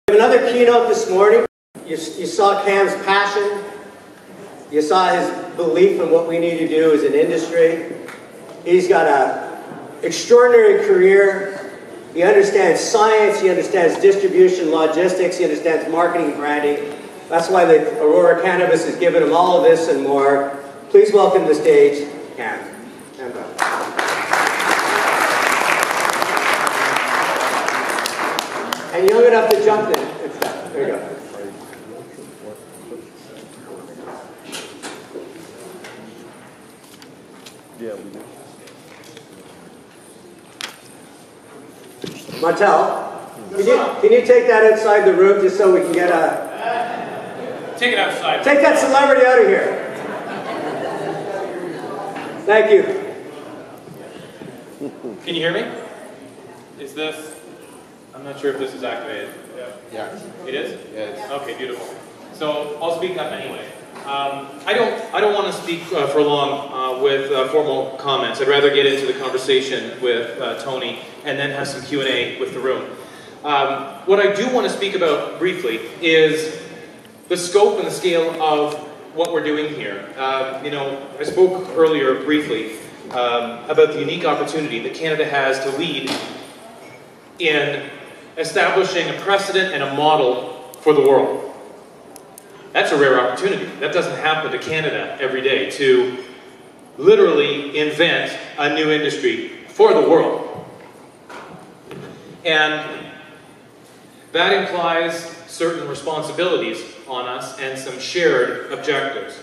Another keynote this morning. You saw Cam's passion. You saw his belief in what we need to do as an industry. He's got an extraordinary career. He understands science. He understands distribution, logistics. He understands marketing, branding. That's why the Aurora Cannabis has given him all of this and more. Please welcome to the stage, Cam. And young enough to jump in. There you go. Yeah, we do. Martel, can you take that outside the room just so we can get a... Take it outside. Take that celebrity out of here. Thank you. Can you hear me? Is this... I'm not sure if this is activated. Yeah. It is? Yes. Okay, beautiful. So I'll speak up anyway. I don't want to speak for long with formal comments. I'd rather get into the conversation with Tony and then have some Q&A with the room. What I do want to speak about briefly is the scope and the scale of what we're doing here. You know, I spoke earlier briefly about the unique opportunity that Canada has to lead in establishing a precedent and a model for the world. That's a rare opportunity. That doesn't happen to Canada every day, to literally invent a new industry for the world. And that implies certain responsibilities on us and some shared objectives.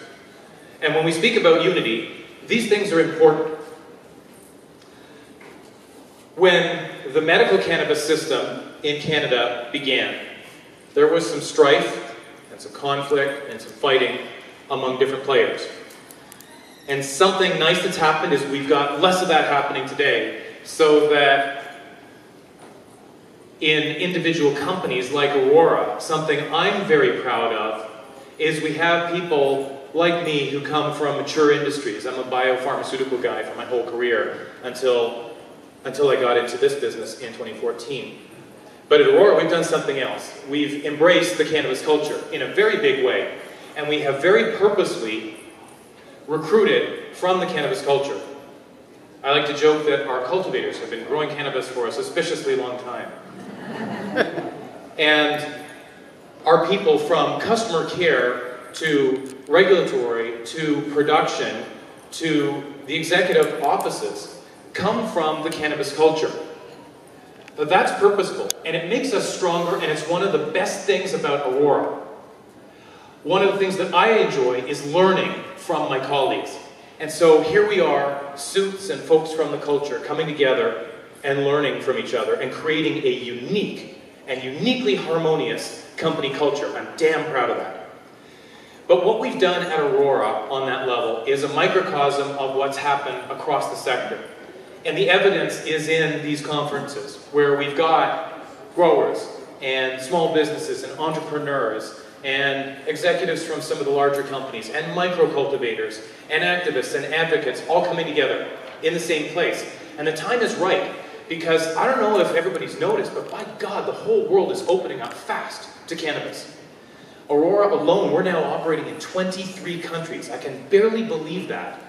And when we speak about unity, these things are important. When the medical cannabis system in Canada began, there was some strife and some conflict and some fighting among different players. And something nice that's happened is we've got less of that happening today, so that in individual companies like Aurora, something I'm very proud of is we have people like me who come from mature industries. I'm a biopharmaceutical guy for my whole career until I got into this business in 2014. But at Aurora, we've done something else. We've embraced the cannabis culture in a very big way, and we have very purposely recruited from the cannabis culture. I like to joke that our cultivators have been growing cannabis for a suspiciously long time. And our people, from customer care to regulatory to production to the executive offices, come from the cannabis culture. But that's purposeful, and it makes us stronger, and it's one of the best things about Aurora. One of the things that I enjoy is learning from my colleagues. And so here we are, suits and folks from the culture, coming together and learning from each other and creating a unique and uniquely harmonious company culture. I'm damn proud of that. But what we've done at Aurora on that level is a microcosm of what's happened across the sector. And the evidence is in these conferences, where we've got growers and small businesses and entrepreneurs and executives from some of the larger companies and micro-cultivators and activists and advocates all coming together in the same place. And the time is right, because I don't know if everybody's noticed, but by God, the whole world is opening up fast to cannabis. Aurora alone, we're now operating in 23 countries. I can barely believe that.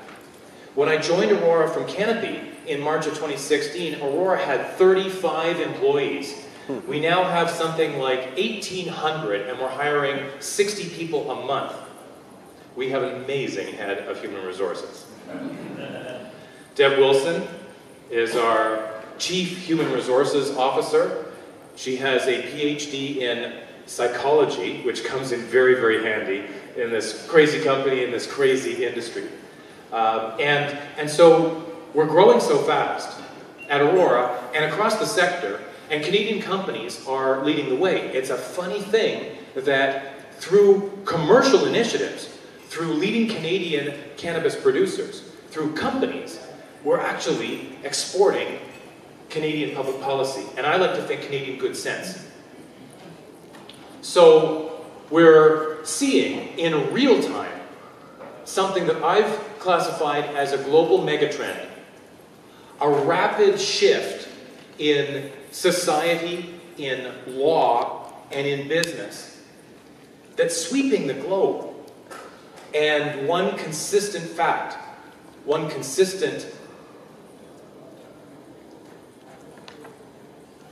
When I joined Aurora from Canopy in March of 2016, Aurora had 35 employees. We now have something like 1,800, and we're hiring 60 people a month. We have an amazing head of human resources. Deb Wilson is our Chief Human Resources Officer. She has a PhD in psychology, which comes in very, very handy in this crazy company, in this crazy industry. And so we're growing so fast at Aurora and across the sector, and Canadian companies are leading the way. It's a funny thing that through commercial initiatives, through leading Canadian cannabis producers, through companies, we're actually exporting Canadian public policy. And I like to think Canadian good sense. So we're seeing in real time something that I've classified as a global megatrend. A rapid shift in society, in law, and in business that's sweeping the globe. And one consistent fact, one consistent,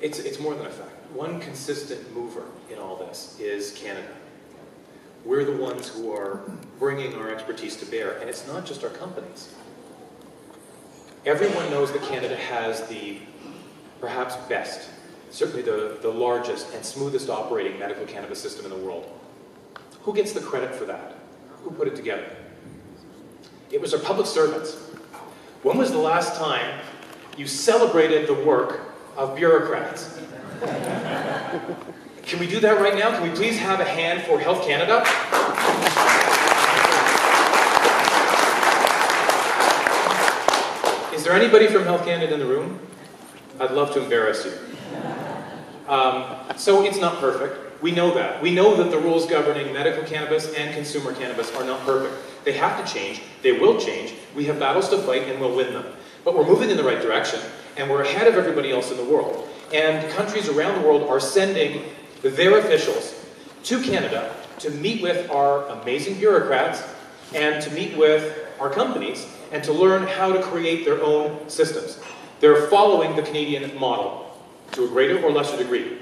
it's more than a fact, one consistent mover in all this is Canada. We're the ones who are bringing our expertise to bear, and it's not just our companies. Everyone knows that Canada has the perhaps best, certainly the largest and smoothest operating medical cannabis system in the world. Who gets the credit for that? Who put it together? It was our public servants. When was the last time you celebrated the work of bureaucrats? Can we do that right now? Can we please have a hand for Health Canada? Is there anybody from Health Canada in the room? I'd love to embarrass you. So it's not perfect. We know that. We know that the rules governing medical cannabis and consumer cannabis are not perfect. They have to change. They will change. We have battles to fight and we'll win them. But we're moving in the right direction and we're ahead of everybody else in the world. And countries around the world are sending their officials to Canada to meet with our amazing bureaucrats and to meet with our companies and to learn how to create their own systems. They're following the Canadian model to a greater or lesser degree.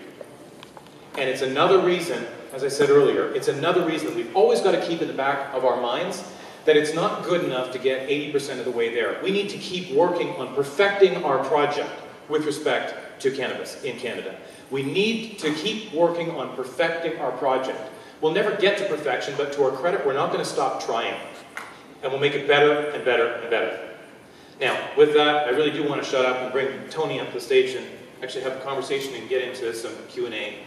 And it's another reason, as I said earlier, it's another reason that we've always got to keep in the back of our minds that it's not good enough to get 80% of the way there. We need to keep working on perfecting our project with respect to cannabis in Canada. We need to keep working on perfecting our project. We'll never get to perfection, but to our credit, we're not going to stop trying. And we'll make it better and better and better. Now, with that, I really do want to shut up and bring Tony up to the stage and actually have a conversation and get into some Q&A.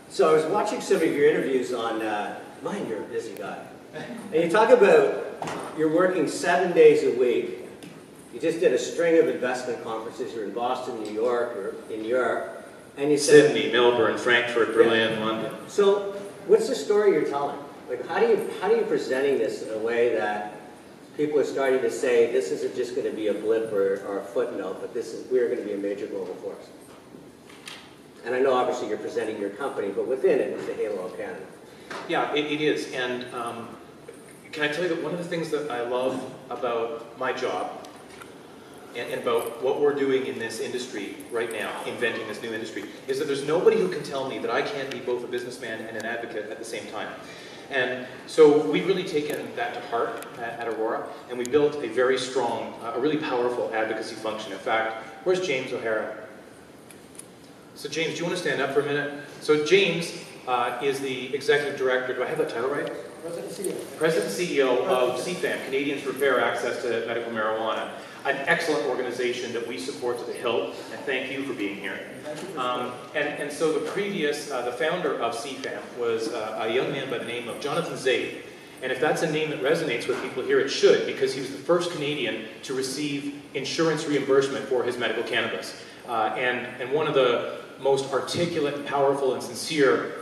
So I was watching some of your interviews on, mind you're a busy guy. And you talk about you're working 7 days a week. You just did a string of investment conferences. You're in Boston, New York, or in Europe. And you said, Sydney, Melbourne, Frankfurt, Berlin, London. So what's the story you're telling? Like, how are you presenting this in a way that people are starting to say this isn't just going to be a blip or a footnote, but we're going to be a major global force? And I know obviously you're presenting your company, but within it is the halo of Canada. Yeah, it is. And can I tell you that one of the things that I love about my job and about what we're doing in this industry right now, inventing this new industry, is that there's nobody who can tell me that I can't be both a businessman and an advocate at the same time. And so we've really taken that to heart at Aurora, and we built a very strong, a really powerful advocacy function. In fact, where's James O'Hara? So James, do you want to stand up for a minute? So James is the executive director, do I have that title right? President CEO. President and CEO of CFAM, Canadians for Fair Access to Medical Marijuana, an excellent organization that we support to the hilt, and thank you for being here. And so the previous, the founder of CFAM was a young man by the name of Jonathan Zaid. And if that's a name that resonates with people here, it should, because he was the first Canadian to receive insurance reimbursement for his medical cannabis. And one of the most articulate, powerful, and sincere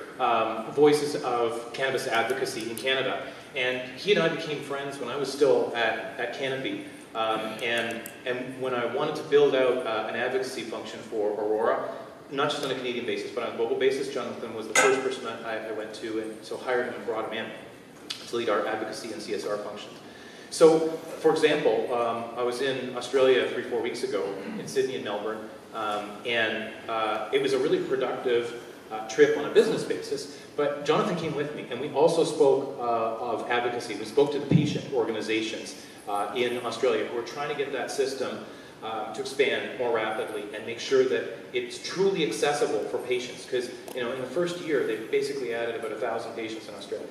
voices of cannabis advocacy in Canada. And he and I became friends when I was still at Canopy. And when I wanted to build out an advocacy function for Aurora, not just on a Canadian basis, but on a global basis, Jonathan was the first person I went to, and so hired him and brought him in to lead our advocacy and CSR function. So, for example, I was in Australia 3-4 weeks ago, in Sydney and Melbourne, and it was a really productive trip on a business basis, but Jonathan came with me, and we also spoke of advocacy. We spoke to the patient organizations in Australia who are trying to get that system to expand more rapidly and make sure that it's truly accessible for patients, because in the first year they basically added about 1,000 patients in Australia.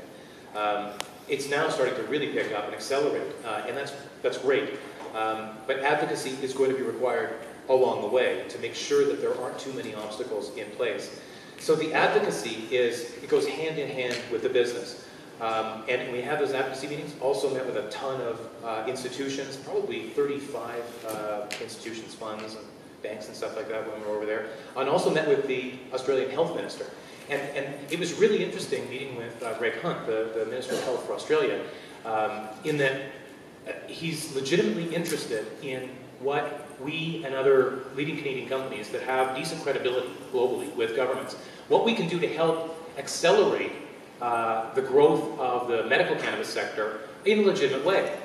It's now starting to really pick up and accelerate, and that's great. But advocacy is going to be required along the way to make sure that there aren't too many obstacles in place. So the advocacy it goes hand in hand with the business. And we have those advocacy meetings, also met with a ton of institutions, probably 35 institutions, funds, and banks and stuff like that when we were over there. And also met with the Australian Health Minister. And it was really interesting meeting with Greg Hunt, the Minister of Health for Australia, in that he's legitimately interested in what we and other leading Canadian companies that have decent credibility globally with governments, what we can do to help accelerate the growth of the medical cannabis sector in a legitimate way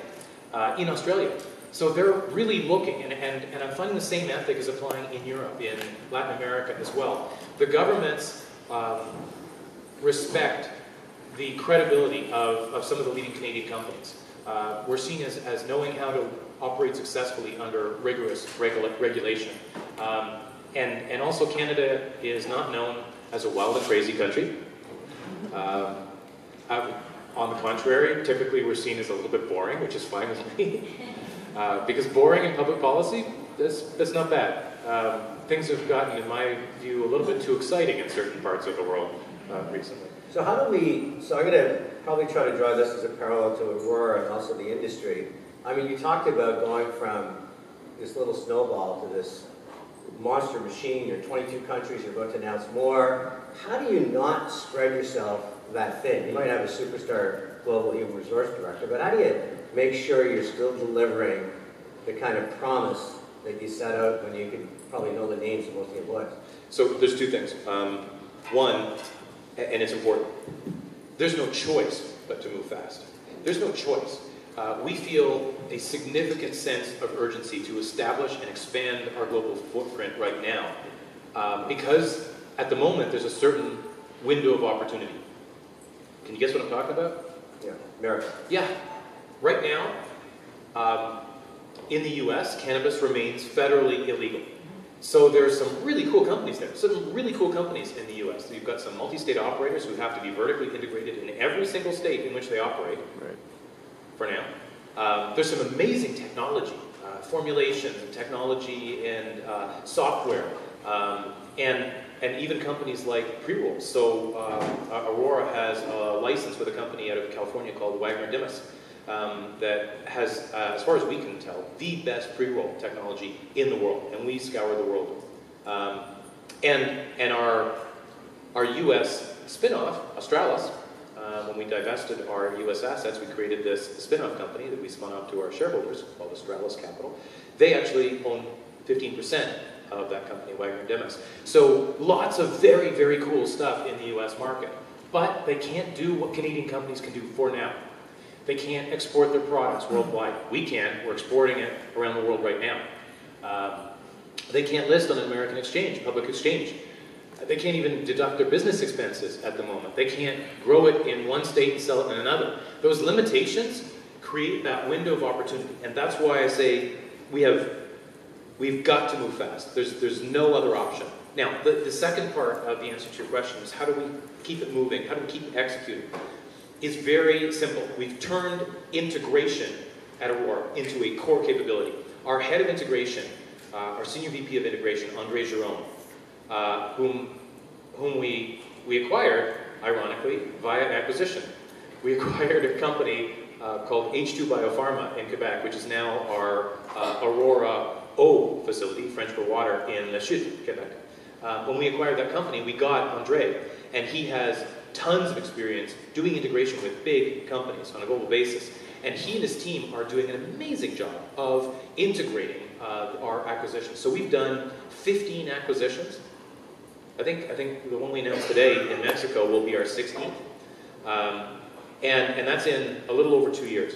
in Australia. So they're really looking, and I'm finding the same ethic is applying in Europe, in Latin America as well. The governments respect the credibility of some of the leading Canadian companies. We're seen as knowing how to operate successfully under rigorous regulation. And also Canada is not known as a wild and crazy country. On the contrary, typically we're seen as a little bit boring, which is fine with me. Because boring in public policy, that's not bad. Things have gotten, in my view, a little bit too exciting in certain parts of the world recently. So how do we, so I'm going to probably try to draw this as a parallel to Aurora and also the industry. I mean, you talked about going from this little snowball to this monster machine. You're 22 countries, you're about to announce more. How do you not spread yourself that thin? You might have a superstar global human resource director, but how do you make sure you're still delivering the kind of promise that you set out when you can probably know the names of most of the employees? So there's two things. One, and it's important, there's no choice but to move fast. There's no choice. We feel a significant sense of urgency to establish and expand our global footprint right now because at the moment there's a certain window of opportunity. Can you guess what I'm talking about? Yeah, America. Yeah. Right now, in the US, cannabis remains federally illegal. So there's some really cool companies there, some really cool companies in the US. You've got some multi-state operators who have to be vertically integrated in every single state in which they operate, right, for now. There's some amazing technology, formulation, technology, and software, and even companies like pre-rolls. So Aurora has a license with a company out of California called Wagner Dimas that has, as far as we can tell, the best pre-roll technology in the world, and we scour the world. And our U.S. spin-off, Australis, when we divested our U.S. assets, we created this spin-off company that we spun off to our shareholders called Australis Capital. They actually own 15% of that company, Wagner Dimas. So lots of very, very cool stuff in the U.S. market. But they can't do what Canadian companies can do for now. They can't export their products worldwide. We can. We're exporting it around the world right now. They can't list on an American exchange, public exchange. They can't even deduct their business expenses at the moment. They can't grow it in one state and sell it in another. Those limitations create that window of opportunity. And that's why I say we've got to move fast. There's no other option. Now, the second part of the answer to your question is how do we keep it moving? How do we keep executing? It's very simple. We've turned integration at Aurora into a core capability. Our head of integration, our senior VP of integration, Andre Giron, whom we acquired, ironically, via acquisition. We acquired a company called H2 Biopharma in Quebec, which is now our Aurora O facility, French for water, in La Chute, Quebec. When we acquired that company, we got Andre, and he has tons of experience doing integration with big companies on a global basis. And he and his team are doing an amazing job of integrating our acquisitions. So we've done 15 acquisitions. I think the one we announced today in Mexico will be our 16th. And that's in a little over 2 years.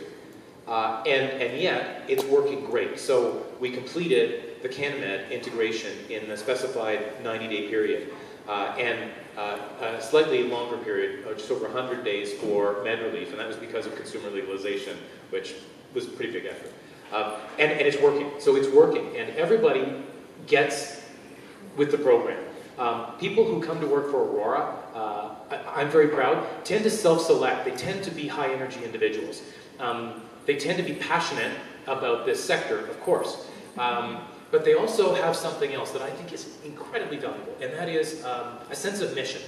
And yet, it's working great. So we completed the CanMed integration in the specified 90-day period. And a slightly longer period, just over 100 days for med relief, and that was because of consumer legalization, which was a pretty big effort. And it's working. So it's working, and everybody gets with the program. People who come to work for Aurora, I'm very proud, tend to self-select. They tend to be high-energy individuals. They tend to be passionate about this sector, of course. But they also have something else that I think is incredibly valuable, and that is a sense of mission.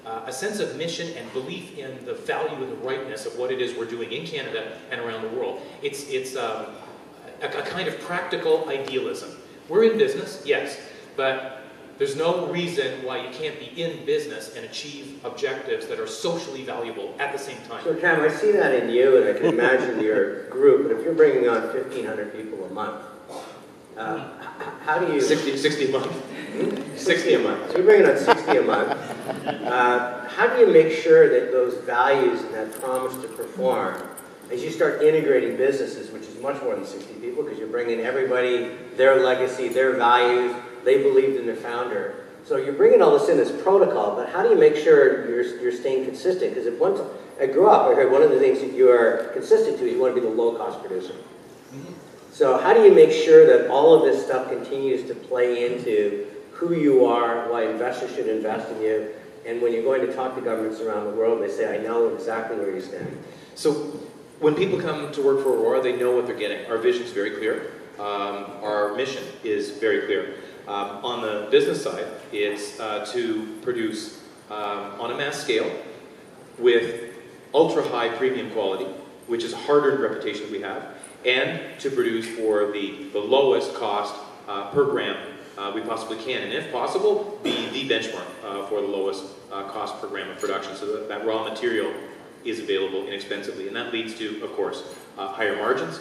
A sense of mission and belief in the value and the rightness of what it is we're doing in Canada and around the world. It's a kind of practical idealism. We're in business, yes, but There's no reason why you can't be in business and achieve objectives that are socially valuable at the same time. So Cam, I see that in you, and I can imagine your group, but if you're bringing on 1,500 people a month, how do you... 60 a month. 60 a month. So you're bringing on 60 a month. How do you make sure that those values and that promise to perform, as you start integrating businesses, which is much more than 60 people, because you're bringing everybody, their legacy, their values, they believed in their founder. So you're bringing all this in as protocol, but how do you make sure you're staying consistent? Because if once I grew up, I heard one of the things that you are consistent to is you want to be the low-cost producer. So how do you make sure that all of this stuff continues to play into who you are, why investors should invest in you, and when you're going to talk to governments around the world, they say, I know exactly where you stand. So when people come to work for Aurora, they know what they're getting. Our vision is very clear. Our mission is very clear. On the business side, it's to produce on a mass scale with ultra-high premium quality, which is a hard-earned reputation we have, and to produce for the lowest cost per gram we possibly can, and if possible, be the benchmark for the lowest cost per gram of production, so that raw material is available inexpensively, and that leads to, of course, higher margins.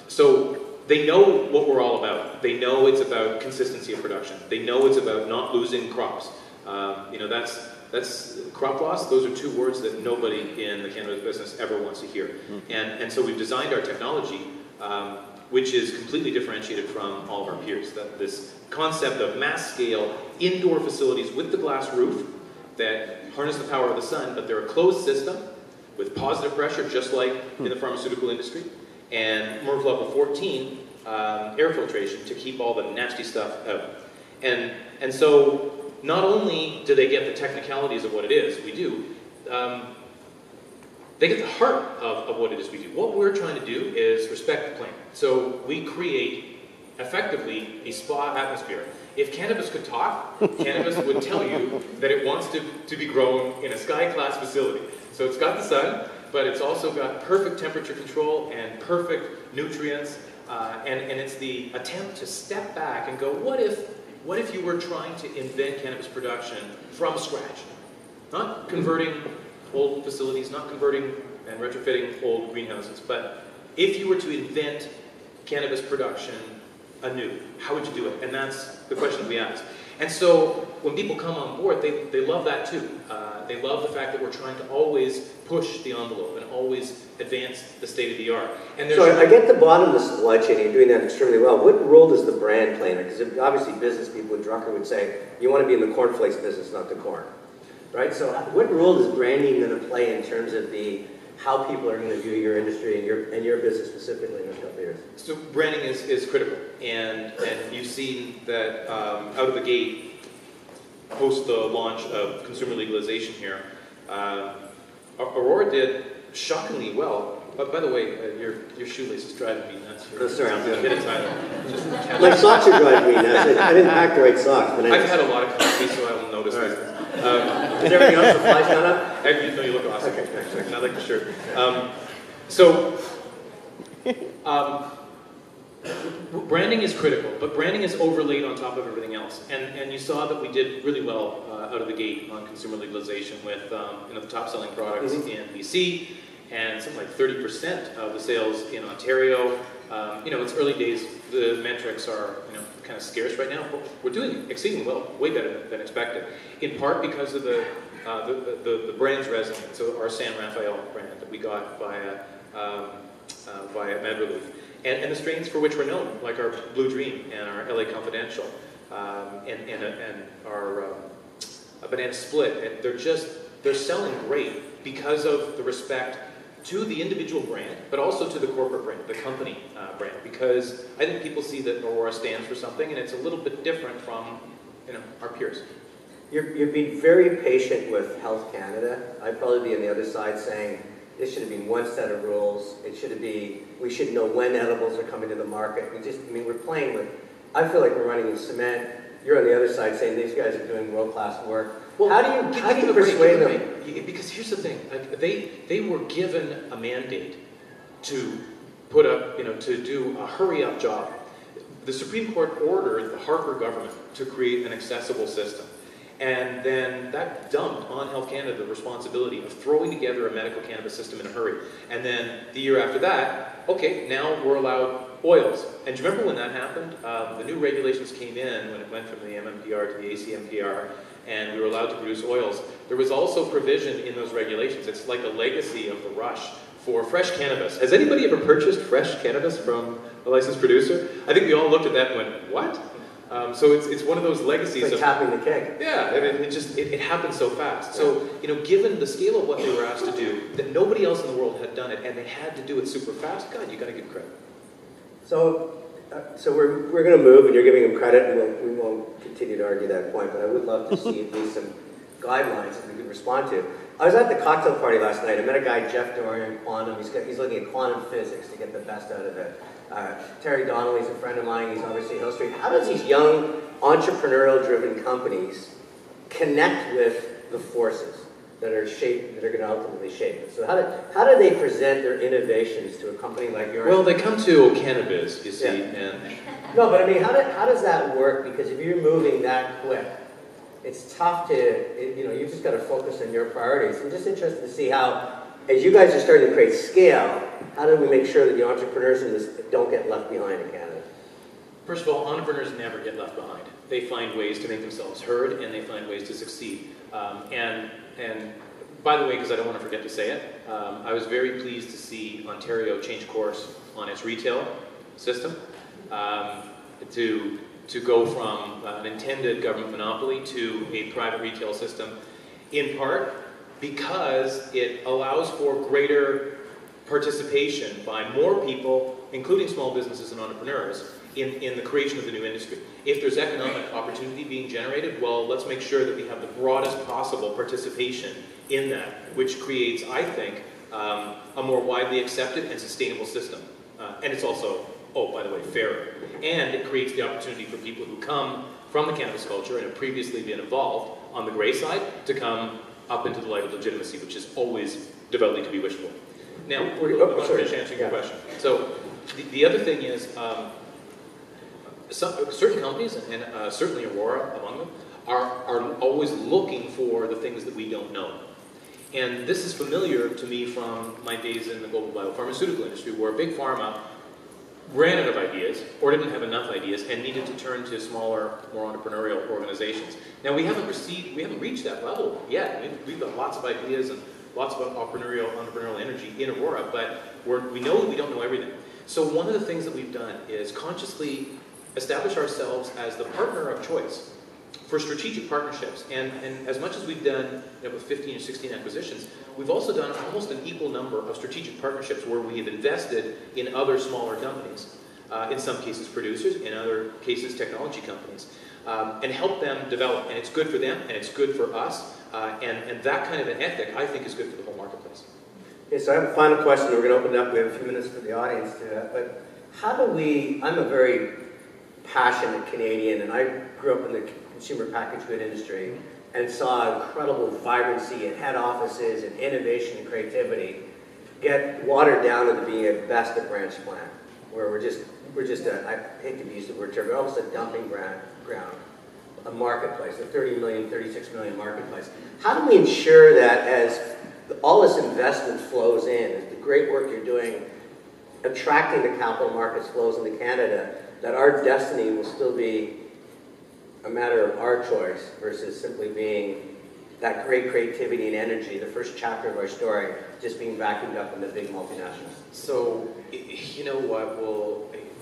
So they know what we're all about. They know it's about consistency of production. They know it's about not losing crops. You know, that's crop loss. Those are two words that nobody in the cannabis business ever wants to hear. And so we've designed our technology, which is completely differentiated from all of our peers. This concept of mass scale indoor facilities with the glass roof that harness the power of the sun, but they're a closed system with positive pressure, just like in the pharmaceutical industry, and MERV level 14 air filtration to keep all the nasty stuff out. And so not only do they get the technicalities of what it is we do, they get the heart of what it is we do. What we're trying to do is respect the plant. So we create, effectively, a spa atmosphere. If cannabis could talk, cannabis would tell you that it wants to be grown in a sky-class facility. So it's got the sun, but it's also got perfect temperature control and perfect nutrients, and it's the attempt to step back and go, what if you were trying to invent cannabis production from scratch? Not converting old facilities, not converting and retrofitting old greenhouses, but if you were to invent cannabis production anew, how would you do it? And that's the question we ask. And so when people come on board, they love that too. They love the fact that we're trying to always push the envelope and always advance the state of the art. And so I get the bottom of the supply chain, you're doing that extremely well. What role does the brand play in it? Because obviously business people with Drucker would say, you want to be in the cornflakes business, not the corn. Right? So what role is branding going to play in terms of how people are going to view your industry and your business specifically in a couple of years? So branding is critical, and you've seen that out of the gate, post the launch of consumer legalization here, Aurora did shockingly well. But by the way, your shoelace is driving me nuts here. Oh, sorry, I'm hit it, Tyler. My socks are driving me nuts. I didn't pack the right socks. But I've had a lot of coffee, so I will notice this. Is everything else the flies done up? No, you look awesome. Okay, thanks. I like the shirt. Branding is critical, but branding is overlaid on top of everything else. And you saw that we did really well out of the gate on consumer legalization with the top-selling products in BC, and something like 30% of the sales in Ontario. It's early days. The metrics are kind of scarce right now, but we're doing exceedingly well, way better than expected. In part because of the brand's resonance. So our San Rafael brand that we got via Mad Relief. And the strains for which we're known, like our Blue Dream and our LA Confidential, and our Banana Split. And they're selling great because of the respect to the individual brand, but also to the corporate brand, the company brand. Because I think people see that Aurora stands for something, and it's a little bit different from our peers. You're being very patient with Health Canada. I'd probably be on the other side saying, this should have been one set of rules. We should know when edibles are coming to the market. We're playing with, I feel like we're running in cement. You're on the other side saying these guys are doing world-class work. Well, how do you persuade them? Because here's the thing, they were given a mandate to put up, to do a hurry-up job. the Supreme Court ordered the Harper government to create an accessible system. And then that dumped on Health Canada the responsibility of throwing together a medical cannabis system in a hurry. And then the year after that, okay, now we're allowed oils. And do you remember when that happened? The new regulations came in when it went from the MMPR to the ACMPR, and we were allowed to produce oils. There was also provision in those regulations. It's like a legacy of the rush for fresh cannabis. Has anybody ever purchased fresh cannabis from a licensed producer? I think we all looked at that and went, what? So it's one of those legacies. It's like tapping the keg. Yeah, it happened so fast. So, given the scale of what they were asked to do, that nobody else in the world had done it, and they had to do it super fast, God, you got to give credit. So we're going to move, and you're giving him credit, and we won't continue to argue that point, but I would love to see at least some guidelines that we could respond to. I was at the cocktail party last night. I met a guy, Jeff Dorian, quantum. He's looking at quantum physics to get the best out of it. Terry Donnelly's a friend of mine. He's obviously Hill Street. How does these young, entrepreneurial-driven companies connect with the forces that are going to ultimately shape it? So how do they present their innovations to a company like yours? Well, they come to Cannabis, you see, and... No, but I mean, how does that work? Because if you're moving that quick, it's tough to, you've just got to focus on your priorities. I'm just interested to see how, as you guys are starting to create scale, how do we make sure that the entrepreneurs in this don't get left behind in Canada? First of all, entrepreneurs never get left behind. They find ways to make themselves heard, and they find ways to succeed. And by the way, because I don't want to forget to say it, I was very pleased to see Ontario change course on its retail system to go from an intended government monopoly to a private retail system, in part because it allows for greater participation by more people, including small businesses and entrepreneurs, in the creation of the new industry. If there's economic opportunity being generated, well, let's make sure that we have the broadest possible participation in that, which creates, I think, a more widely accepted and sustainable system. And it's also, oh, by the way, fairer. And it creates the opportunity for people who come from the cannabis culture and have previously been involved on the gray side to come up into the light of legitimacy, which is always devoutly to be wished for. Now, I'm going to finish answering your question. So, the other thing is, certain companies, and certainly Aurora among them, are always looking for the things that we don't know. And this is familiar to me from my days in the global biopharmaceutical industry, where Big Pharma ran out of ideas, or didn't have enough ideas, and needed to turn to smaller, more entrepreneurial organizations. Now, we haven't reached that level yet. We've got lots of ideas and lots of entrepreneurial energy in Aurora, but we know that we don't know everything. So one of the things that we've done is consciously establish ourselves as the partner of choice for strategic partnerships. And as much as we've done with 15 or 16 acquisitions, we've also done almost an equal number of strategic partnerships where we have invested in other smaller companies, in some cases producers, in other cases technology companies, and help them develop. And it's good for them, and it's good for us, and that kind of an ethic, I think, is good for the whole marketplace. Okay, so I have a final question. We're going to open it up. We have a few minutes for the audience to that. But how do we, I'm a very passionate Canadian, and I grew up in the consumer packaged good industry and saw incredible vibrancy and head offices and innovation and creativity get watered down into being at best a branch plant, where we're just I hate to use the word term, but almost a dumping ground, a marketplace, a 30 million, 36 million marketplace. How do we ensure that as all this investment flows in, as the great work you're doing, attracting the capital markets flows into Canada, that our destiny will still be a matter of our choice versus simply being that great creativity and energy, the first chapter of our story, just being vacuumed up in the big multinationals? So, you know what,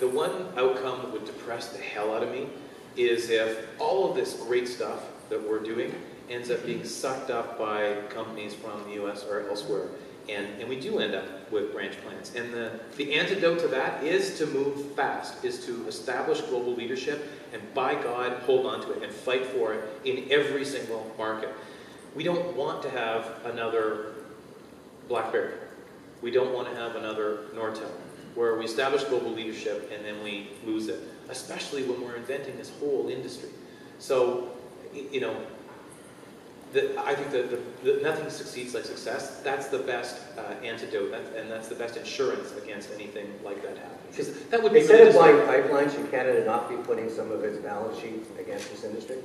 the one outcome that would depress the hell out of me is if all of this great stuff that we're doing ends up being sucked up by companies from the US or elsewhere. And we do end up with branch plants. And the antidote to that is to move fast, is to establish global leadership, and by God, hold on to it and fight for it in every single market. We don't want to have another BlackBerry. We don't want to have another Nortel, where we establish global leadership and then we lose it, especially when we're inventing this whole industry. So, I think that nothing succeeds like success. That's the best antidote, and that's the best insurance against anything like that happening. Because that would be instead of buying pipelines, should Canada not be putting some of its balance sheet against this industry?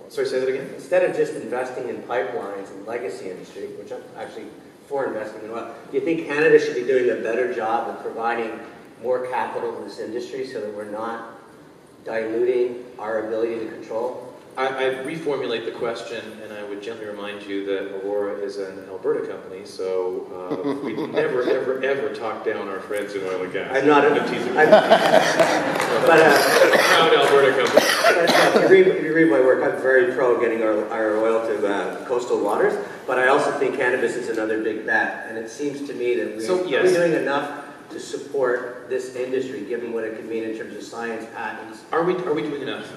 Sorry, say that again? Instead of just investing in pipelines and legacy industry, which I'm actually for investing in oil, do you think Canada should be doing a better job of providing more capital to this industry so that we're not diluting our ability to control? I'd reformulate the question, and I would gently remind you that Aurora is an Alberta company, so we never, ever, ever talk down our friends in oil and gas. I'm not I'm teasing. but proud Alberta company. If you read my work, I'm very pro getting our oil to coastal waters, but I also think cannabis is another big bet, and it seems to me that we're doing enough to support this industry, given what it could mean in terms of science, patents. Are we doing enough?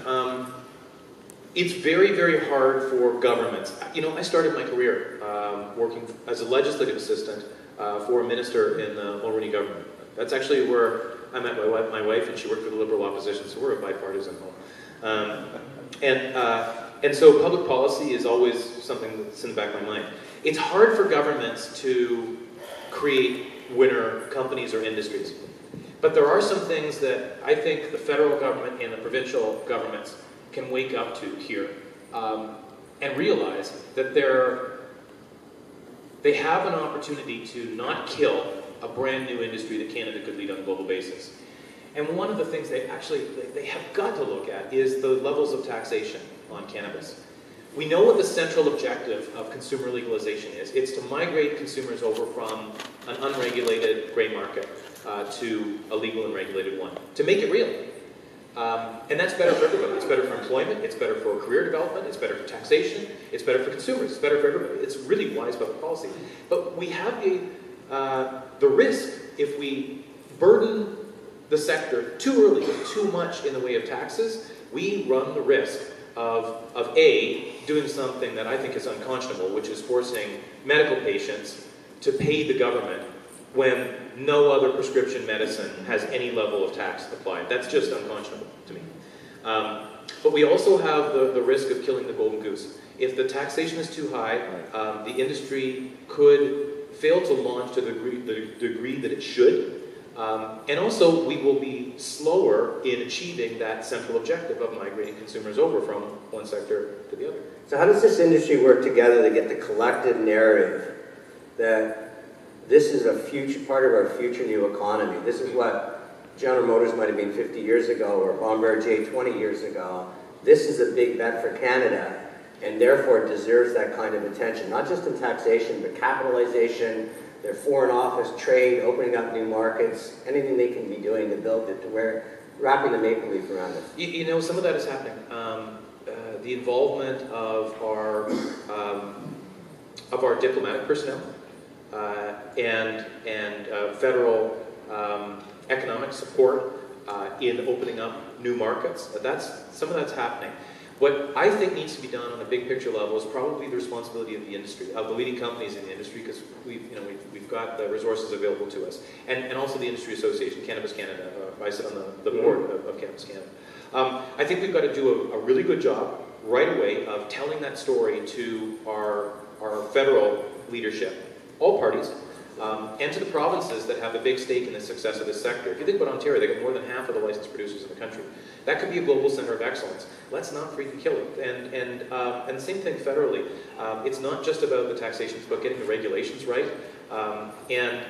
It's very, very hard for governments. You know, I started my career working as a legislative assistant for a minister in the Mulroney government. That's actually where I met my wife, and she worked for the Liberal opposition, so we're a bipartisan home. And so public policy is always something that's in the back of my mind. It's hard for governments to create winner companies or industries. But there are some things that I think the federal government and the provincial governments can wake up to here and realize that they have an opportunity to not kill a brand new industry that Canada could lead on a global basis. And one of the things they have got to look at is the levels of taxation on cannabis. We know what the central objective of consumer legalization is. It's to migrate consumers over from an unregulated gray market to a legal and regulated one, to make it real. And that's better for everybody. It's better for employment, it's better for career development, it's better for taxation, it's better for consumers, it's better for everybody. It's really wise public policy. But we have the risk, if we burden the sector too early with too much in the way of taxes, we run the risk of A, doing something that I think is unconscionable, which is forcing medical patients to pay the government when no other prescription medicine has any level of tax applied. That's just unconscionable to me. But we also have the risk of killing the golden goose. If the taxation is too high, the industry could fail to launch to the degree that it should. And also, we will be slower in achieving that central objective of migrating consumers over from one sector to the other. So how does this industry work together to get the collective narrative that this is a future part of our future new economy? This is what General Motors might have been 50 years ago, or Bombardier 20 years ago. This is a big bet for Canada, and therefore deserves that kind of attention, not just in taxation, but capitalization, their foreign office, trade, opening up new markets, anything they can be doing to build it, to where, wrapping the maple leaf around it. You know, some of that is happening. The involvement of our diplomatic personnel and federal economic support in opening up new markets. Some of that's happening. What I think needs to be done on a big picture level is probably the responsibility of the industry, of the leading companies in the industry, because we've got the resources available to us, and also the industry association, Cannabis Canada. I sit on the board of Cannabis Canada. I think we've got to do a really good job right away of telling that story to our federal leadership, all parties, and to the provinces that have a big stake in the success of this sector. If you think about Ontario, they got more than half of the licensed producers in the country. That could be a global center of excellence. Let's not freaking kill it. And the same thing federally. It's not just about the taxation, it's about getting the regulations right, and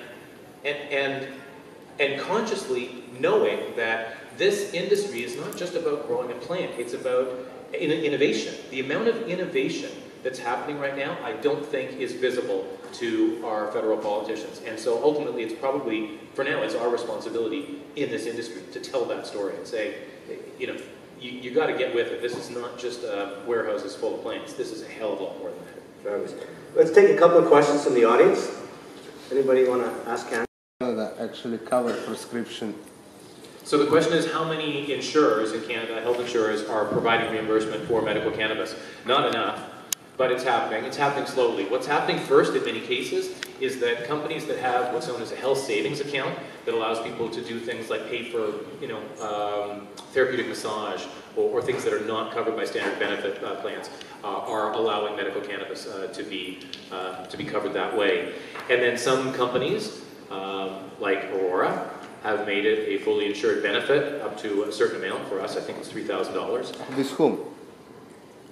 consciously knowing that this industry is not just about growing a plant, it's about innovation. The amount of innovation that's happening right now, I don't think is visible to our federal politicians. And so ultimately it's probably, for now, it's our responsibility in this industry to tell that story and say, you got to get with it. This is not just warehouses full of plants. This is a hell of a lot more than that. Let's take a couple of questions from the audience. Anybody want to ask Canada? That actually cover prescription. So the question is, how many insurers in Canada, health insurers, are providing reimbursement for medical cannabis? Not enough. but it's happening. It's happening slowly. What's happening first in many cases is that companies that have what's known as a health savings account that allows people to do things like pay for, therapeutic massage or things that are not covered by standard benefit plans are allowing medical cannabis to be covered that way. And then some companies, like Aurora, have made it a fully insured benefit up to a certain amount. For us, I think it's $3,000. With whom?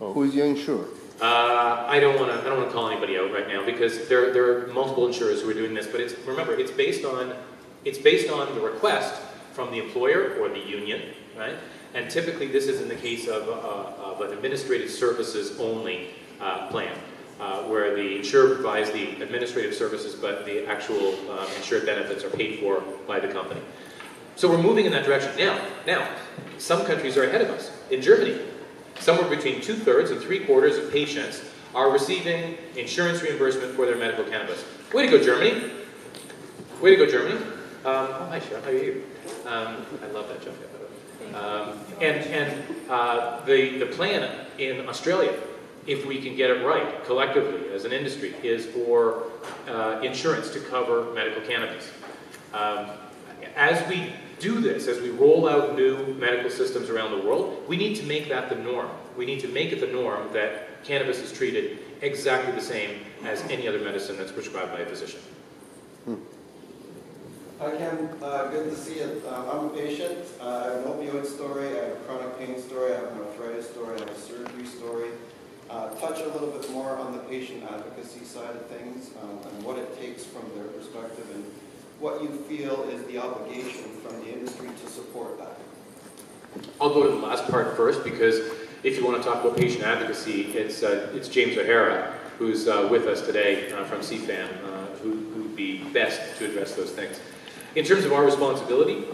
Oh. Who is your insurer? I don't want to call anybody out right now because there are multiple insurers who are doing this. But remember, it's based on the request from the employer or the union, right? And typically, this is in the case of an administrative services only plan, where the insurer provides the administrative services, but the actual insured benefits are paid for by the company. So we're moving in that direction. Now, some countries are ahead of us. In Germany, somewhere between 2/3 and 3/4 of patients are receiving insurance reimbursement for their medical cannabis. Way to go, Germany! Way to go, Germany! Hi, Chef. How are you? I love that joke. The plan in Australia, if we can get it right collectively as an industry, is for insurance to cover medical cannabis. As we do this, as we roll out new medical systems around the world, we need to make that the norm. We need to make it the norm that cannabis is treated exactly the same as any other medicine that's prescribed by a physician. Hi Ken, good to see you. I'm a patient. I have an opioid story, I have a chronic pain story, I have an arthritis story, I have a surgery story. Touch a little bit more on the patient advocacy side of things and what it takes from their perspective and what you feel is the obligation from the industry to support that. I'll go to the last part first because if you want to talk about patient advocacy, it's James O'Hara who's with us today from CFAM who would be best to address those things. In terms of our responsibility,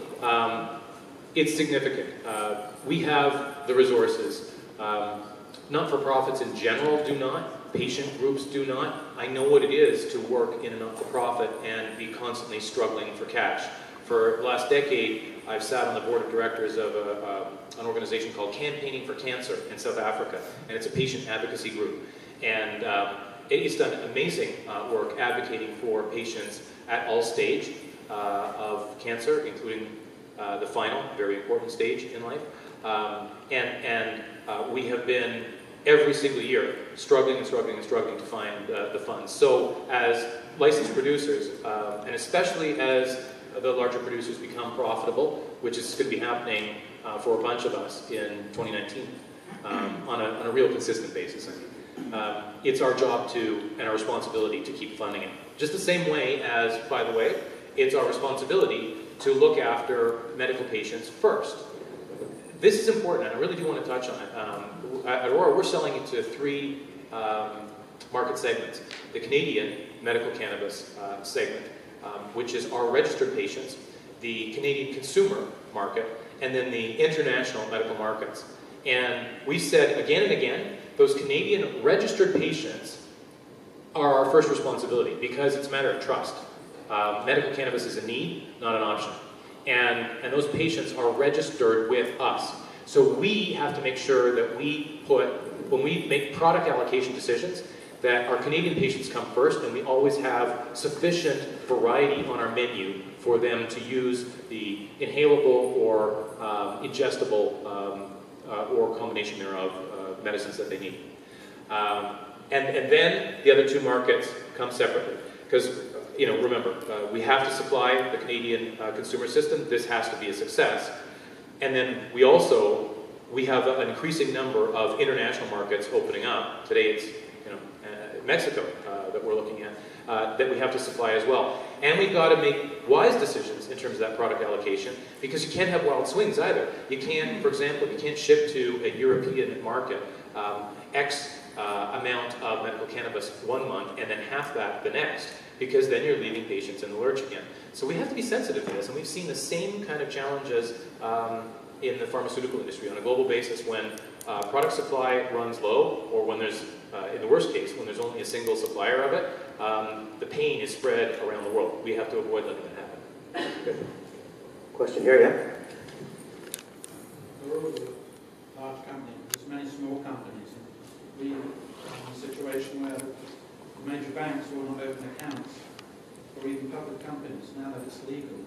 it's significant. We have the resources. Not-for-profits in general do not. Patient groups do not. I know what it is to work in a not-for-profit and be constantly struggling for cash. For the last decade, I've sat on the board of directors of an organization called Campaigning for Cancer in South Africa, and it's a patient advocacy group. And it's done amazing work advocating for patients at all stage of cancer, including the final, very important stage in life. We have been, every single year, struggling to find the funds. So as licensed producers, and especially as the larger producers become profitable, which is going to be happening for a bunch of us in 2019, on a real consistent basis, it's our job and our responsibility to keep funding it. Just the same way as, by the way, it's our responsibility to look after medical patients first. This is important, and I really do want to touch on it. At Aurora, we're selling it to three market segments. The Canadian medical cannabis segment, which is our registered patients, the Canadian consumer market, and then the international medical markets. And we said again and again, those Canadian registered patients are our first responsibility because it's a matter of trust. Medical cannabis is a need, not an option. And those patients are registered with us. So we have to make sure that when we make product allocation decisions, that our Canadian patients come first, and we always have sufficient variety on our menu for them to use the inhalable or ingestible or combination thereof medicines that they need. And then the other two markets come separately. Because, remember, we have to supply the Canadian consumer system. This has to be a success. And then we have an increasing number of international markets opening up. Today it's Mexico that we're looking at, that we have to supply as well. And we've got to make wise decisions in terms of that product allocation, because you can't have wild swings either. You can't, for example, you can't ship to a European market X amount of medical cannabis one month and then half that the next, because then you're leaving patients in the lurch again. So we have to be sensitive to this, and we've seen the same kind of challenges in the pharmaceutical industry on a global basis when product supply runs low, or when there's, in the worst case, when there's only a single supplier of it, the pain is spread around the world. We have to avoid letting that happen. Good. Question here, yeah? Aurora is a large company. There's many small companies. We a situation where major banks will not open accounts, or even public companies, now that it's legal.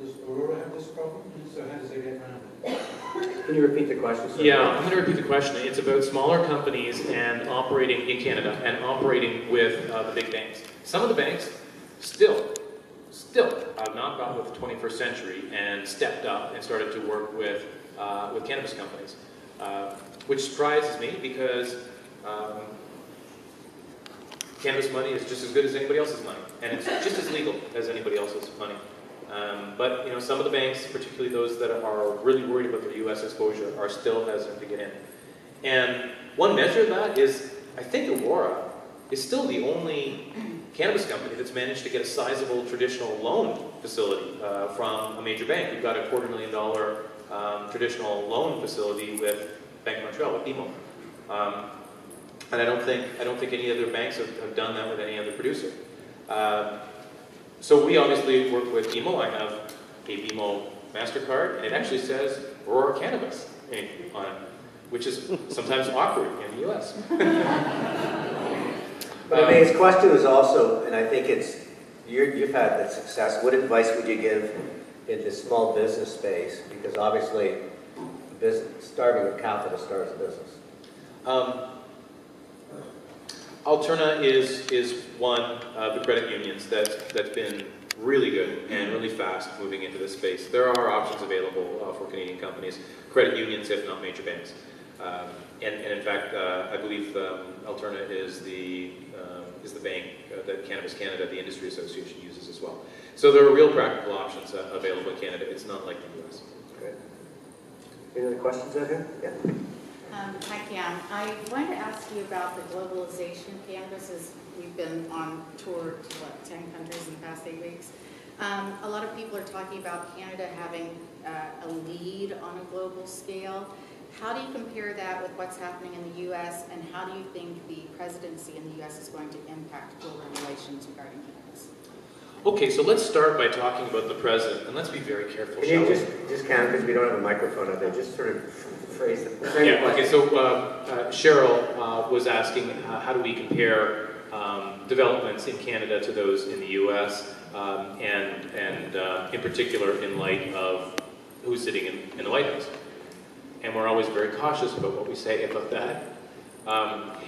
Does Aurora have this problem? So how does it get around it? Can you repeat the question, sir? Yeah, I'm going to repeat the question. It's about smaller companies and operating in Canada and operating with the big banks. Some of the banks still have not gotten with the 21st century and stepped up and started to work with cannabis companies, which surprises me because cannabis money is just as good as anybody else's money, and it's just as legal as anybody else's money. But some of the banks, particularly those that are really worried about their U.S. exposure, are still hesitant to get in. And one measure of that is, I think Aurora is still the only cannabis company that's managed to get a sizable traditional loan facility from a major bank. We've got a $250,000 traditional loan facility with Bank of Montreal, with BMO. And I don't think any other banks have done that with any other producer. So we obviously work with BMO. I have a BMO MasterCard, and it actually says Aurora Cannabis on it, which is sometimes awkward in the US. But I mean, his question was also, and I think you've had that success. What advice would you give in the small business space? Because obviously, starting with capital starts a business. Alterna is one of the credit unions that's been really good and really fast moving into this space. There are options available for Canadian companies, credit unions, if not major banks. And in fact, I believe Alterna is the bank that Cannabis Canada, the industry association, uses as well. So there are real practical options available in Canada. It's not like the US. Great. Any other questions out here? Yeah. Hi, Cam. I wanted to ask you about the globalization of cannabis, as we've been on tour to 10 countries in the past 8 weeks. A lot of people are talking about Canada having a lead on a global scale. How do you compare that with what's happening in the U.S., and how do you think the presidency in the U.S. is going to impact global relations regarding cannabis? Okay, so let's start by talking about the president, and let's be very careful. Can you just count, because we don't have a microphone out there, just sort of phrase it. Yeah, okay, so Cheryl was asking how do we compare developments in Canada to those in the U.S., and in particular in light of who's sitting in the White House. And we're always very cautious about what we say about that.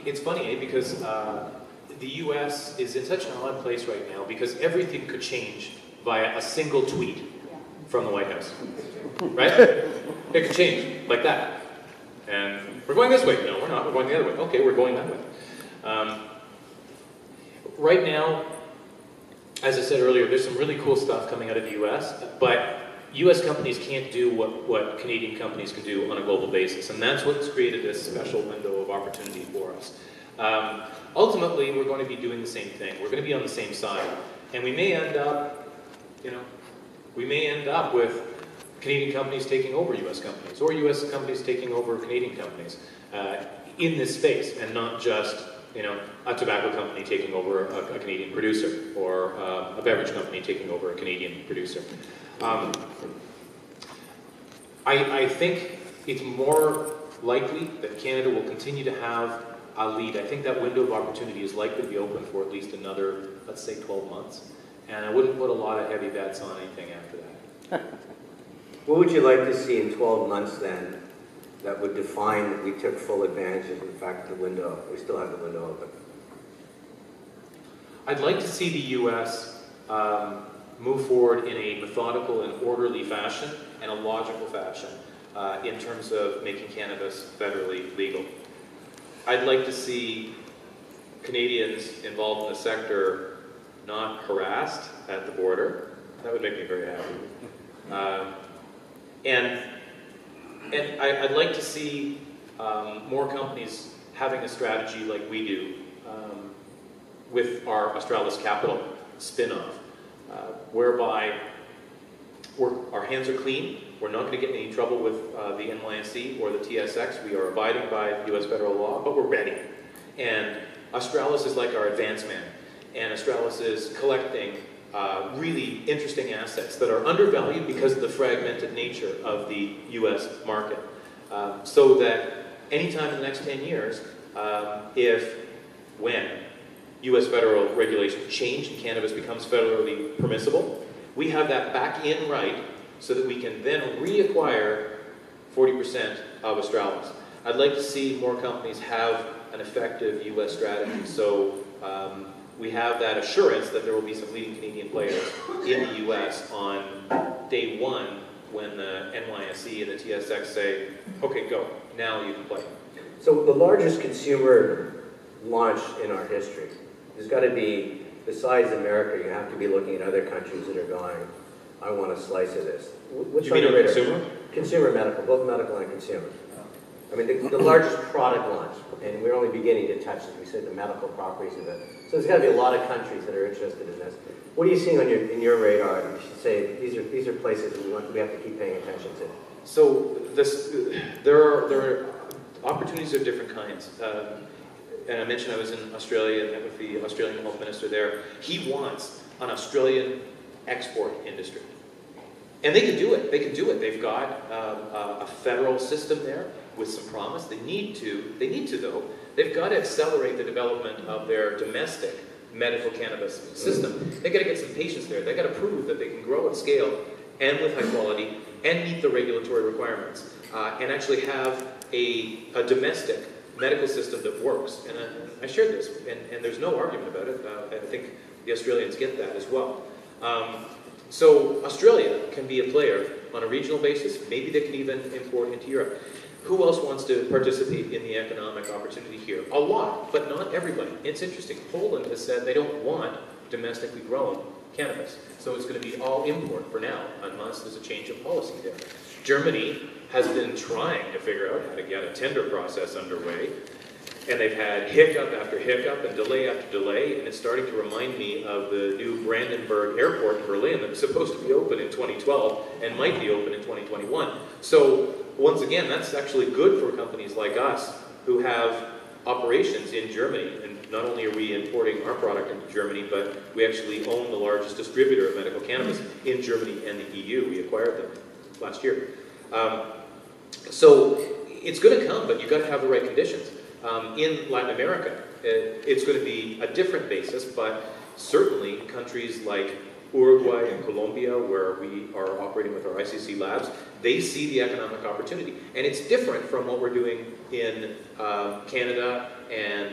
It's funny, because the U.S. is in such an odd place right now because everything could change via a single tweet from the White House, right? It could change like that. And we're going this way. No, we're not. We're going the other way. Okay, we're going that way. Right now, as I said earlier, there's some really cool stuff coming out of the U.S., but U.S. companies can't do what Canadian companies can do on a global basis, and that's what's created this special window of opportunity for us. Ultimately, we're going to be doing the same thing. We're going to be on the same side, and we may end up, with Canadian companies taking over U.S. companies, or U.S. companies taking over Canadian companies in this space, and not just a tobacco company taking over a Canadian producer, or a beverage company taking over a Canadian producer. I think it's more likely that Canada will continue to have a lead. I think that window of opportunity is likely to be open for at least another, let's say, 12 months. And I wouldn't put a lot of heavy bets on anything after that. What would you like to see in 12 months then that would define that we took full advantage of the fact that we still have the window open? I'd like to see the U.S. Move forward in a methodical and orderly fashion and a logical fashion in terms of making cannabis federally legal. I'd like to see Canadians involved in the sector not harassed at the border. That would make me very happy. And I'd like to see more companies having a strategy like we do with our Australis Capital spin-off, whereby our hands are clean. We're not going to get in any trouble with the NYSE or the TSX. We are abiding by U.S. federal law, but we're ready. And Australis is like our advance man. And Australis is collecting really interesting assets that are undervalued because of the fragmented nature of the U.S. market. So that anytime in the next 10 years, when U.S. federal regulation change and cannabis becomes federally permissible, we have that back-in right so that we can then reacquire 40% of Australis. I'd like to see more companies have an effective U.S. strategy, so we have that assurance that there will be some leading Canadian players in the U.S. on day one when the NYSE and the TSX say, okay, go, now you can play. So the largest consumer launch in our history, there's got to be, besides America, you have to be looking at other countries that are going, I want a slice of this. What's You mean on your a radar? consumer? Consumer medical, both medical and consumer. I mean, the largest product launch, and we're only beginning to touch, as we said, the medical properties of it. So there's got to be a lot of countries that are interested in this. What are you seeing on in your radar? You should say these are places that we have to keep paying attention to. So there are opportunities of different kinds. And I mentioned I was in Australia and met with the Australian health minister there. He wants an Australian export industry. And they can do it. They can do it. They've got a federal system there with some promise. They need to though. They've got to accelerate the development of their domestic medical cannabis system. They've got to get some patients there. They've got to prove that they can grow at scale and with high quality and meet the regulatory requirements and actually have a domestic medical system that works. And I shared this, and there's no argument about it. I think the Australians get that as well. So Australia can be a player on a regional basis. Maybe they can even import into Europe. Who else wants to participate in the economic opportunity here? A lot, but not everybody. It's interesting. Poland has said they don't want domestically grown cannabis. So it's going to be all import for now, unless there's a change of policy there. Germany has been trying to figure out how to get a tender process underway. And they've had hiccup after hiccup and delay after delay, and it's starting to remind me of the new Brandenburg airport in Berlin that was supposed to be open in 2012 and might be open in 2021. So once again, that's actually good for companies like us who have operations in Germany. And not only are we importing our product into Germany, but we actually own the largest distributor of medical cannabis in Germany and the EU. We acquired them last year. So it's going to come, but you've got to have the right conditions. In Latin America, it's going to be a different basis, but certainly countries like Uruguay and Colombia, where we are operating with our ICC labs, they see the economic opportunity. And it's different from what we're doing in Canada and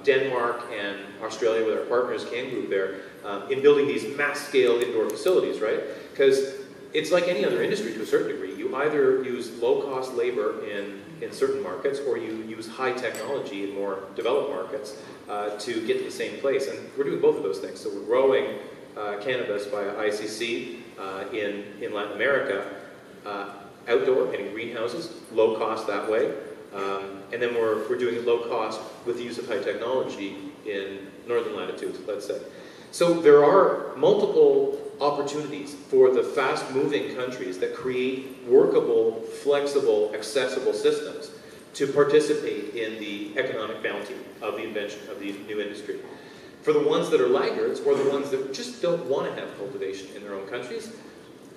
Denmark and Australia with our partners, Can Group there, in building these mass-scale indoor facilities, right? Because it's like any other industry to a certain degree. You either use low-cost labor in certain markets, or you use high technology in more developed markets to get to the same place. And we're doing both of those things. So we're growing cannabis via ICC in Latin America, outdoor and in greenhouses, low cost that way. And then we're doing it low cost with the use of high technology in northern latitudes, let's say. So there are multiple opportunities for the fast-moving countries that create workable, flexible, accessible systems to participate in the economic bounty of the invention of the new industry. For the ones that are laggards, or the ones that just don't want to have cultivation in their own countries,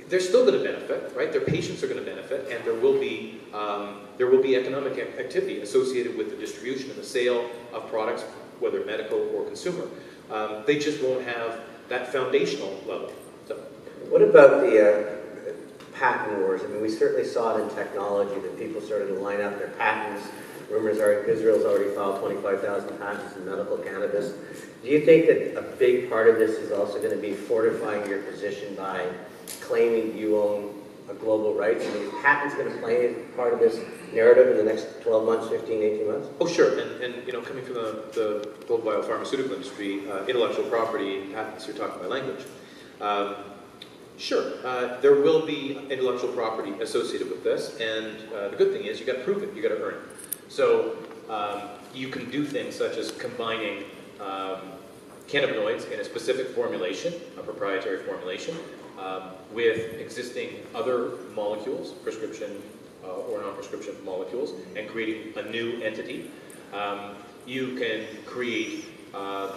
they're still going to benefit, right? Their patients are going to benefit, and there will be economic activity associated with the distribution and the sale of products, whether medical or consumer. They just won't have that foundational level. So. What about the patent wars? I mean, we certainly saw it in technology that people started to line up their patents. Rumors are Israel's already filed 25,000 patents in medical cannabis. Do you think that a big part of this is also going to be fortifying your position by claiming you own a global rights? I mean, is patents going to play a part of this narrative in the next 12 months, 15, 18 months? Oh, sure. And you know, coming from the global biopharmaceutical industry, intellectual property, patents are talking my language. Sure, there will be intellectual property associated with this, and the good thing is you got to prove it, you got to earn it. So you can do things such as combining cannabinoids in a specific formulation, a proprietary formulation, with existing other molecules, prescription or non-prescription molecules, and creating a new entity. You can create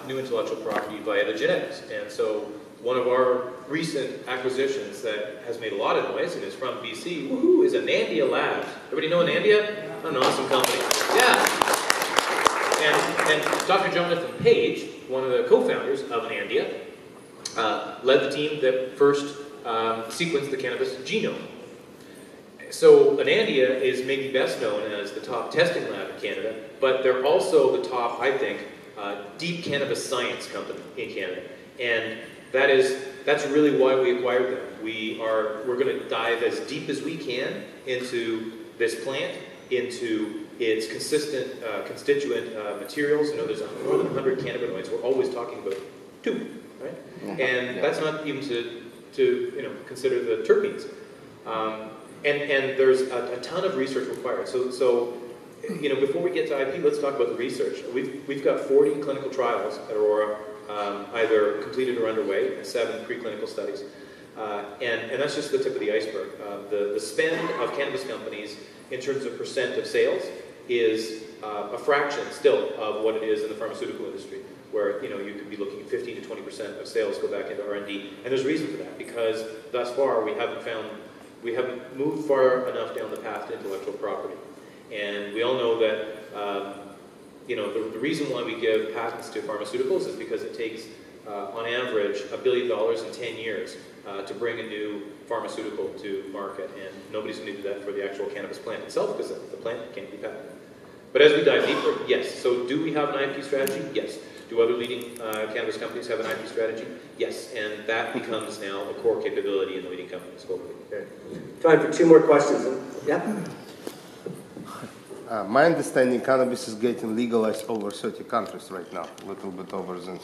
new intellectual property via the genetics. And so one of our recent acquisitions that has made a lot of noise and is from BC, woohoo, is Anandia Labs. Everybody know Anandia? An awesome company. Yeah. And Dr. Jonathan Page, one of the co-founders of Anandia, led the team that first sequenced the cannabis genome. So Anandia is maybe best known as the top testing lab in Canada, but they're also the top, I think, deep cannabis science company in Canada. And that's really why we acquired them. We're going to dive as deep as we can into this plant, into its constituent materials. You know, there's more than 100 cannabinoids. We're always talking about 2, right? And that's not even to consider the terpenes. And there's a ton of research required. So before we get to IP, let's talk about the research. We've got 40 clinical trials at Aurora, either completed or underway, 7 preclinical studies. And that's just the tip of the iceberg. The spend of cannabis companies in terms of percent of sales is a fraction still of what it is in the pharmaceutical industry, where you could be looking at 15 to 20% of sales go back into R&D. And there's a reason for that, because thus far we haven't moved far enough down the path to intellectual property. And we all know that the reason why we give patents to pharmaceuticals is because it takes, on average, $1 billion in 10 years to bring a new pharmaceutical to market. And nobody's going to do that for the actual cannabis plant itself, because the plant can't be patented. But as we dive deeper, yes. So do we have an IP strategy? Yes. Do other leading cannabis companies have an IP strategy? Yes. And that becomes now a core capability in the leading companies globally. Okay. Time for 2 more questions. Yeah? My understanding, cannabis is getting legalized over 30 countries right now, a little bit over than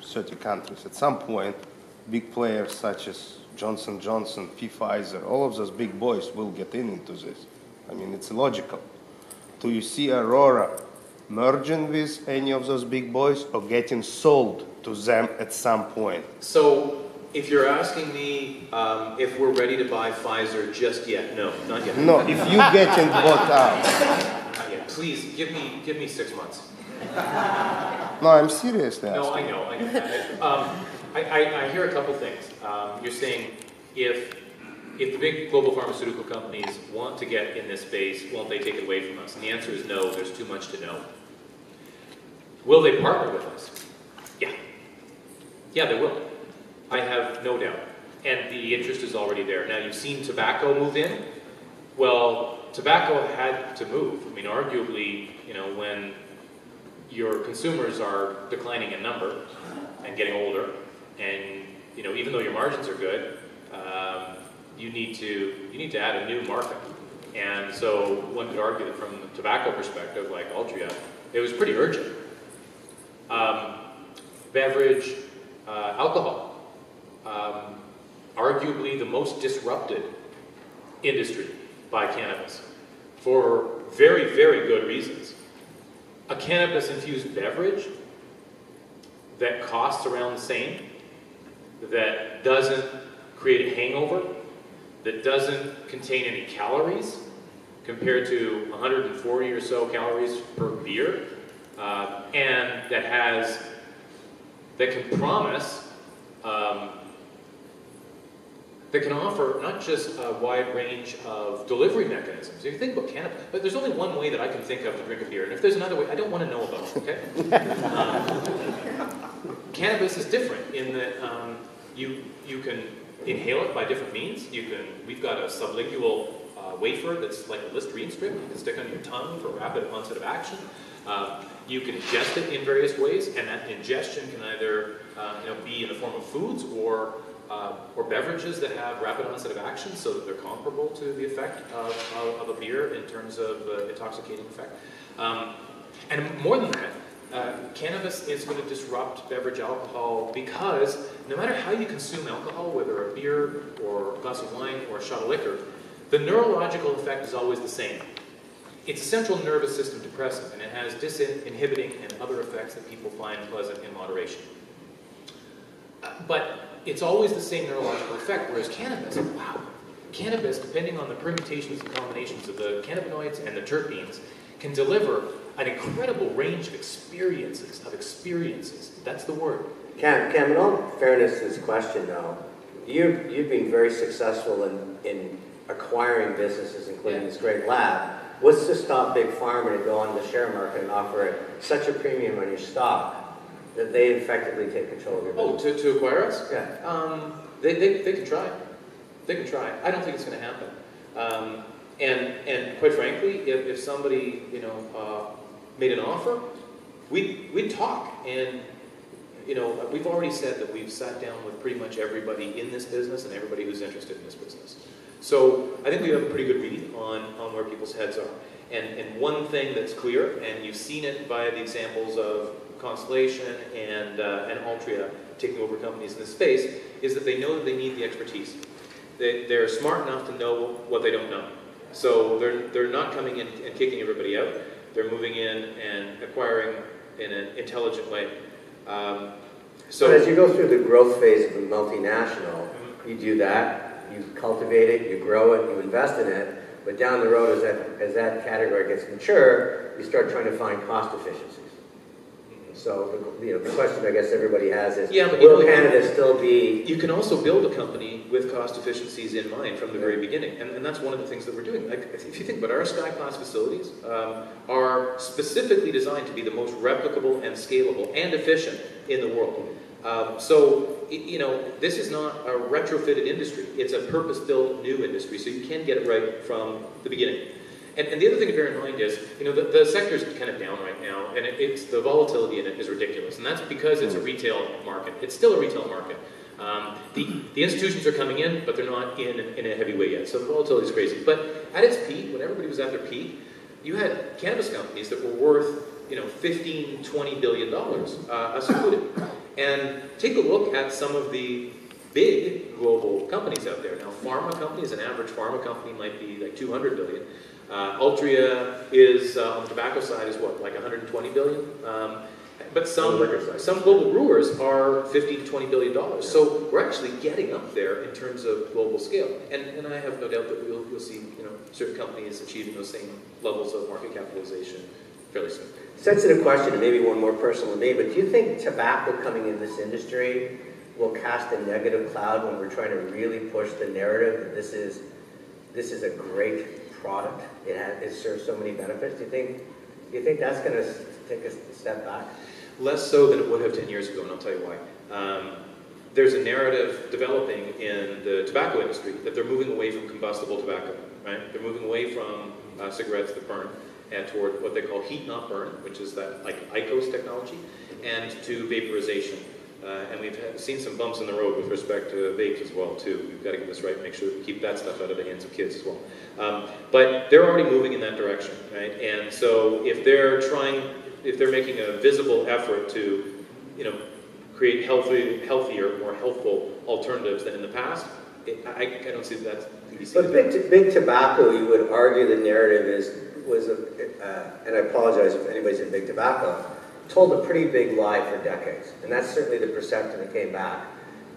30 countries. At some point, big players such as Johnson & Johnson, Pfizer, all of those big boys will get into this. I mean, it's logical. Do you see Aurora merging with any of those big boys or getting sold to them at some point? So, if you're asking me if we're ready to buy Pfizer just yet, no, not yet. No, if you getting bought out. Not yet. Please, give me 6 months. No, I'm seriously asking. No, I know. I hear a couple things. You're saying if the big global pharmaceutical companies want to get in this space, won't they take it away from us? And the answer is no, there's too much to know. Will they partner with us? Yeah. Yeah, they will. I have no doubt. And the interest is already there. Now, you've seen tobacco move in. Well, tobacco had to move. I mean, arguably, when your consumers are declining in number and getting older, and, even though your margins are good, you need to add a new market. And so one could argue that from the tobacco perspective, like Altria, it was pretty urgent. Beverage, alcohol, arguably the most disrupted industry by cannabis for very, very good reasons. A cannabis-infused beverage that costs around the same, that doesn't create a hangover, that doesn't contain any calories compared to 140 or so calories per beer, and that can promise, that can offer not just a wide range of delivery mechanisms. If you think about cannabis, but there's only one way that I can think of to drink a beer, and if there's another way, I don't want to know about it, okay? Cannabis is different in that you can inhale it by different means. We've got a sublingual wafer that's like a Listerine strip you can stick on your tongue for rapid onset of action. You can ingest it in various ways, and that ingestion can either be in the form of foods or beverages that have rapid onset of action, so that they're comparable to the effect of a beer in terms of intoxicating effect. And more than that, cannabis is going to disrupt beverage alcohol, because no matter how you consume alcohol, whether a beer or a glass of wine or a shot of liquor, the neurological effect is always the same. It's a central nervous system depressant, and it has disinhibiting and other effects that people find pleasant in moderation. But it's always the same neurological effect, whereas cannabis, depending on the permutations and combinations of the cannabinoids and the terpenes, can deliver an incredible range of experiences. That's the word. Cam, in all fairness to this question, though, you've been very successful in acquiring businesses, including this great lab. What's to stop Big Pharma to go on the share market and offer such a premium on your stock that they effectively take control of your business? Oh, to acquire us? Yeah. They can try. They can try. I don't think it's going to happen. And quite frankly, if somebody made an offer, we'd talk. And we've already said that we've sat down with pretty much everybody in this business and everybody who's interested in this business. So I think we have a pretty good read on where people's heads are. And one thing that's clear, and you've seen it via the examples of Constellation and Altria taking over companies in this space, is that they know that they need the expertise. They're smart enough to know what they don't know. So they're not coming in and kicking everybody out. They're moving in and acquiring in an intelligent way. So as you go through the growth phase of a multinational, you do that. You cultivate it, you grow it, you invest in it, but down the road, as that category gets mature, you start trying to find cost efficiencies. So the question I guess everybody has is, will Canada still be... You can also build a company with cost efficiencies in mind from the very beginning, and that's one of the things that we're doing. Like, if you think about it, our Sky Class facilities are specifically designed to be the most replicable and scalable and efficient in the world. This is not a retrofitted industry. It's a purpose-built new industry, so you can get it right from the beginning. And the other thing to bear in mind is, the sector's kind of down right now, and it's the volatility in it is ridiculous, and that's because it's a retail market. It's still a retail market. The institutions are coming in, but they're not in a heavy way yet, so the volatility is crazy. But at its peak, when everybody was at their peak, you had cannabis companies that were worth, $15, $20 billion, us included. And take a look at some of the big global companies out there. Now, pharma companies, an average pharma company might be like 200 billion. Altria is, on the tobacco side, is what, like 120 billion? But some global brewers are $50 to $20 billion. So we're actually getting up there in terms of global scale. And I have no doubt that you'll see certain companies achieving those same levels of market capitalization fairly soon. Sensitive question, and maybe one more personal to me, but do you think tobacco coming in this industry will cast a negative cloud when we're trying to really push the narrative that this is a great product? It serves so many benefits. Do you think that's going to take a step back? Less so than it would have 10 years ago, and I'll tell you why. There's a narrative developing in the tobacco industry that they're moving away from combustible tobacco, right? They're moving away from cigarettes that burn and toward what they call heat not burn, which is that like IQOS technology, and to vaporization. And we've seen some bumps in the road with respect to vapes as well too. We've got to get this right and make sure we keep that stuff out of the hands of kids as well. But they're already moving in that direction, right? And so if they're making a visible effort to, create healthier, more healthful alternatives than in the past, I don't see that. But big tobacco, you would argue the narrative and I apologize if anybody's in big tobacco, told a pretty big lie for decades. And that's certainly the perception that came back.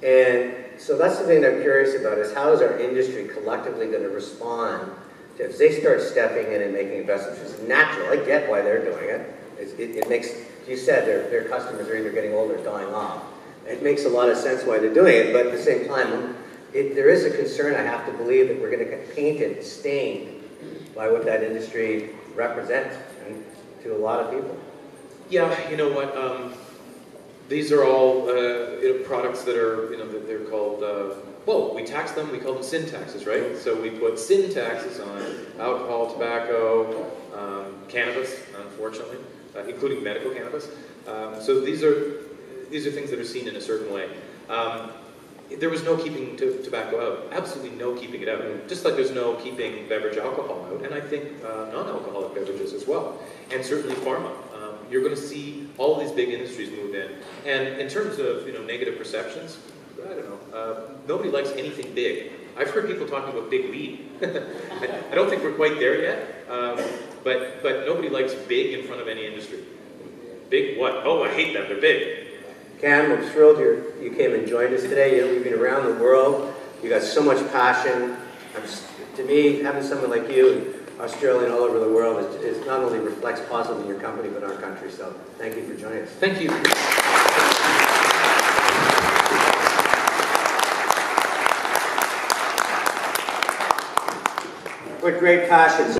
And so that's the thing that I'm curious about is how is our industry collectively going to respond to if they start stepping in and making investments? It's natural. I get why they're doing it. It makes, you said, their customers are either getting old or dying off. It makes a lot of sense why they're doing it, but at the same time, there is a concern, I have to believe, that we're going to get painted, stained by what that industry represents and to a lot of people. Yeah, you know what? These are all products that are, they're called, we tax them, we call them sin taxes, right? So we put sin taxes on alcohol, tobacco, cannabis, unfortunately, including medical cannabis. So these are things that are seen in a certain way. There was no keeping tobacco out, absolutely no keeping it out. Just like there's no keeping beverage alcohol out, and I think non-alcoholic beverages as well, and certainly pharma. You're going to see all of these big industries move in. And in terms of negative perceptions, I don't know. Nobody likes anything big. I've heard people talking about big weed. I don't think we're quite there yet, but nobody likes big in front of any industry. Big what? Oh, I hate them. They're big. Cam, I'm thrilled you came and joined us today. You've been around the world. You got so much passion. To me, having someone like you, Australian all over the world, is not only reflects positively in your company, but our country. So thank you for joining us. Thank you. with great passion.